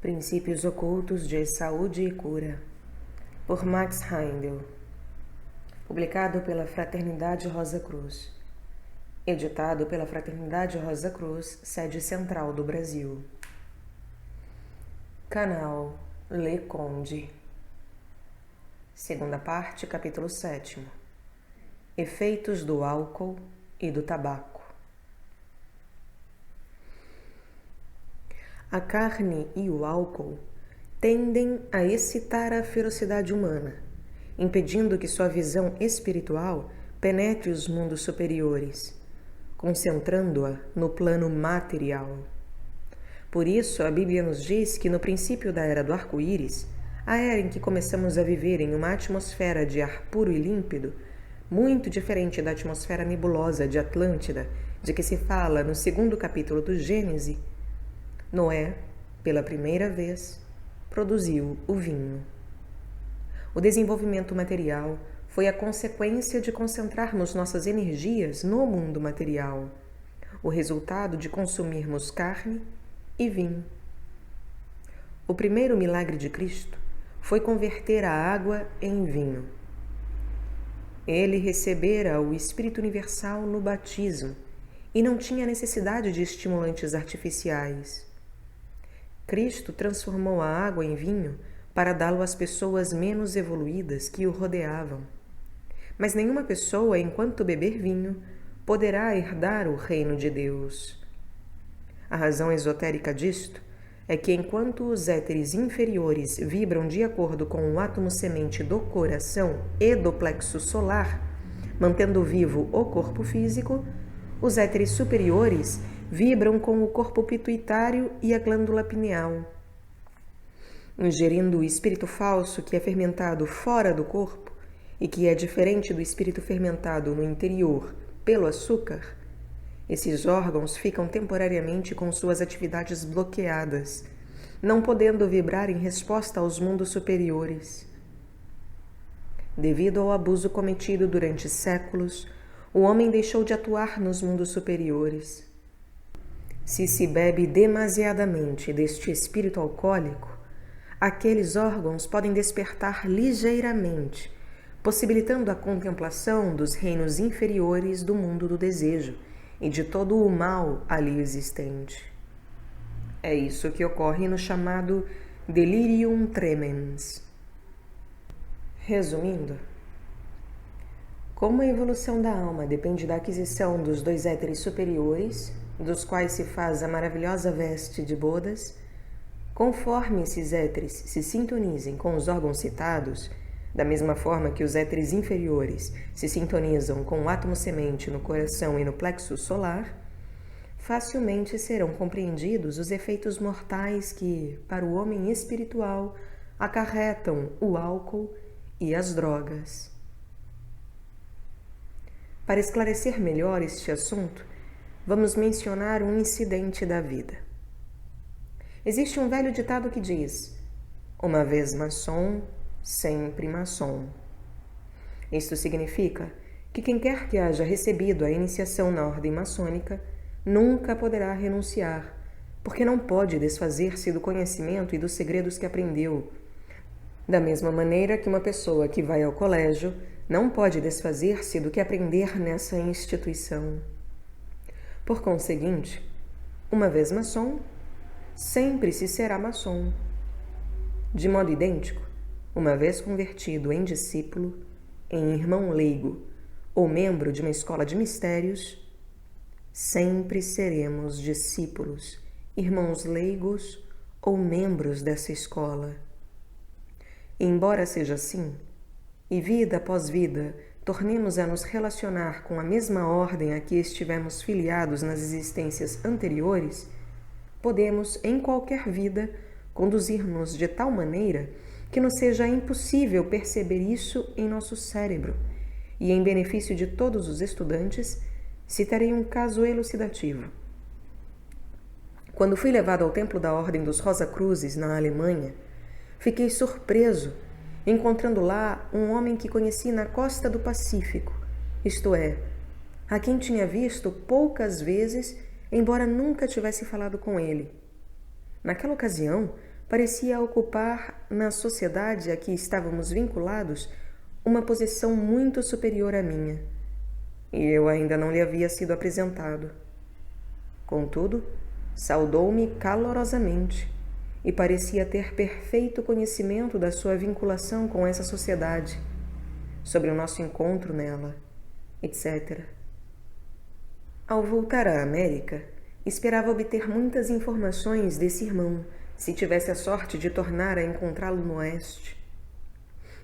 Princípios Ocultos de Saúde e Cura, por Max Heindel. Publicado pela Fraternidade Rosa Cruz. Editado pela Fraternidade Rosa Cruz, sede central do Brasil. Canal Le Conde. Segunda parte, capítulo 7. Efeitos do álcool e do tabaco. A carne e o álcool tendem a excitar a ferocidade humana, impedindo que sua visão espiritual penetre os mundos superiores, concentrando-a no plano material. Por isso, a Bíblia nos diz que no princípio da Era do Arco-Íris, a era em que começamos a viver em uma atmosfera de ar puro e límpido, muito diferente da atmosfera nebulosa de Atlântida, de que se fala no 2º capítulo do Gênesis, Noé, pela primeira vez, produziu o vinho. O desenvolvimento material foi a consequência de concentrarmos nossas energias no mundo material, o resultado de consumirmos carne e vinho. O primeiro milagre de Cristo foi converter a água em vinho. Ele recebera o Espírito Universal no batismo e não tinha necessidade de estimulantes artificiais. Cristo transformou a água em vinho para dá-lo às pessoas menos evoluídas que o rodeavam. Mas nenhuma pessoa, enquanto beber vinho, poderá herdar o reino de Deus. A razão esotérica disto é que enquanto os éteres inferiores vibram de acordo com o átomo semente do coração e do plexo solar, mantendo vivo o corpo físico, os éteres superiores vibram com o corpo pituitário e a glândula pineal. Ingerindo o espírito falso que é fermentado fora do corpo e que é diferente do espírito fermentado no interior pelo açúcar, esses órgãos ficam temporariamente com suas atividades bloqueadas, não podendo vibrar em resposta aos mundos superiores. Devido ao abuso cometido durante séculos, o homem deixou de atuar nos mundos superiores. Se se bebe demasiadamente deste espírito alcoólico, aqueles órgãos podem despertar ligeiramente, possibilitando a contemplação dos reinos inferiores do mundo do desejo e de todo o mal ali existente. É isso que ocorre no chamado delirium tremens. Resumindo, como a evolução da alma depende da aquisição dos 2 éteres superiores, dos quais se faz a maravilhosa veste de bodas, conforme esses éteres se sintonizem com os órgãos citados, da mesma forma que os éteres inferiores se sintonizam com o átomo semente no coração e no plexo solar, facilmente serão compreendidos os efeitos mortais que, para o homem espiritual, acarretam o álcool e as drogas. Para esclarecer melhor este assunto, vamos mencionar um incidente da vida. Existe um velho ditado que diz: uma vez maçom, sempre maçom. Isto significa que quem quer que haja recebido a iniciação na ordem maçônica nunca poderá renunciar, porque não pode desfazer-se do conhecimento e dos segredos que aprendeu. Da mesma maneira que uma pessoa que vai ao colégio não pode desfazer-se do que aprender nessa instituição. Por conseguinte, uma vez maçom, sempre se será maçom. De modo idêntico, uma vez convertido em discípulo, em irmão leigo ou membro de uma escola de mistérios, sempre seremos discípulos, irmãos leigos ou membros dessa escola. E embora seja assim, e vida após vida, tornemos a nos relacionar com a mesma ordem a que estivemos filiados nas existências anteriores, podemos, em qualquer vida, conduzir-nos de tal maneira que nos seja impossível perceber isso em nosso cérebro. E, em benefício de todos os estudantes, citarei um caso elucidativo. Quando fui levado ao templo da Ordem dos Rosa Cruzes, na Alemanha, fiquei surpreso encontrando lá um homem que conheci na costa do Pacífico, isto é, a quem tinha visto poucas vezes, embora nunca tivesse falado com ele. Naquela ocasião, parecia ocupar, na sociedade a que estávamos vinculados, uma posição muito superior à minha, e eu ainda não lhe havia sido apresentado. Contudo, saudou-me calorosamente e parecia ter perfeito conhecimento da sua vinculação com essa sociedade, sobre o nosso encontro nela, etc. Ao voltar à América, esperava obter muitas informações desse irmão, se tivesse a sorte de tornar a encontrá-lo no Oeste.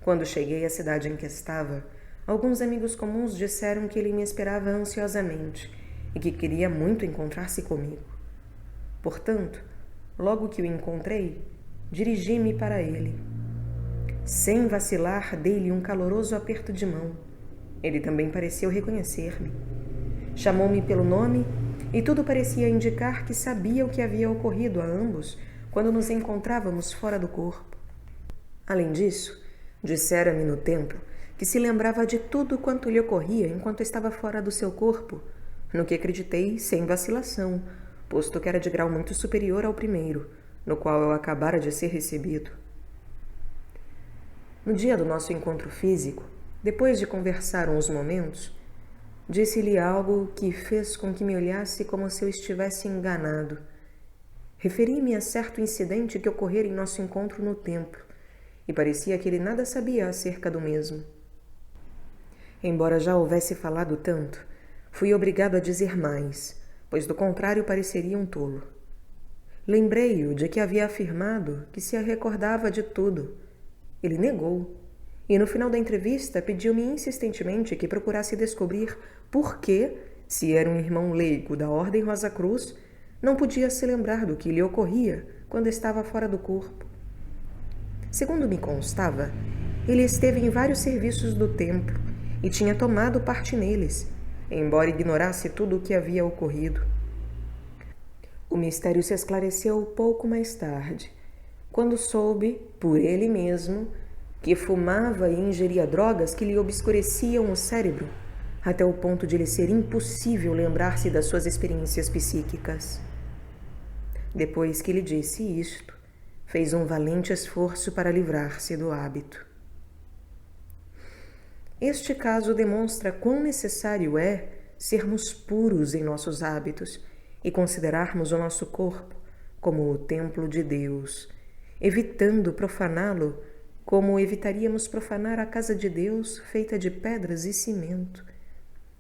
Quando cheguei à cidade em que estava, alguns amigos comuns disseram que ele me esperava ansiosamente e que queria muito encontrar-se comigo. Portanto, logo que o encontrei, dirigi-me para ele. Sem vacilar, dei-lhe um caloroso aperto de mão. Ele também pareceu reconhecer-me. Chamou-me pelo nome e tudo parecia indicar que sabia o que havia ocorrido a ambos quando nos encontrávamos fora do corpo. Além disso, dissera-me no templo que se lembrava de tudo quanto lhe ocorria enquanto estava fora do seu corpo, no que acreditei sem vacilação, posto que era de grau muito superior ao primeiro, no qual eu acabara de ser recebido. No dia do nosso encontro físico, depois de conversar uns momentos, disse-lhe algo que fez com que me olhasse como se eu estivesse enganado. Referi-me a certo incidente que ocorrera em nosso encontro no templo, e parecia que ele nada sabia acerca do mesmo. Embora já houvesse falado tanto, fui obrigado a dizer mais, pois do contrário pareceria um tolo. Lembrei-o de que havia afirmado que se recordava de tudo. Ele negou, e no final da entrevista pediu-me insistentemente que procurasse descobrir por que, se era um irmão leigo da Ordem Rosa Cruz, não podia se lembrar do que lhe ocorria quando estava fora do corpo. Segundo me constava, ele esteve em vários serviços do templo e tinha tomado parte neles, embora ignorasse tudo o que havia ocorrido. O mistério se esclareceu pouco mais tarde, quando soube, por ele mesmo, que fumava e ingeria drogas que lhe obscureciam o cérebro, até o ponto de lhe ser impossível lembrar-se das suas experiências psíquicas. Depois que lhe disse isto, fez um valente esforço para livrar-se do hábito. Este caso demonstra quão necessário é sermos puros em nossos hábitos e considerarmos o nosso corpo como o templo de Deus, evitando profaná-lo como evitaríamos profanar a casa de Deus feita de pedras e cimento,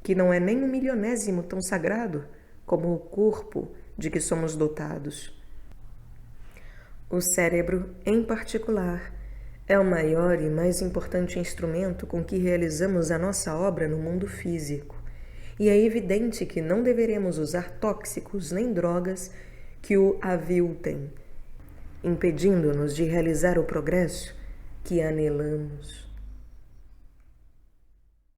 que não é nem um milionésimo tão sagrado como o corpo de que somos dotados. O cérebro, em particular, é o maior e mais importante instrumento com que realizamos a nossa obra no mundo físico, e é evidente que não deveremos usar tóxicos nem drogas que o aviltem, impedindo-nos de realizar o progresso que anelamos.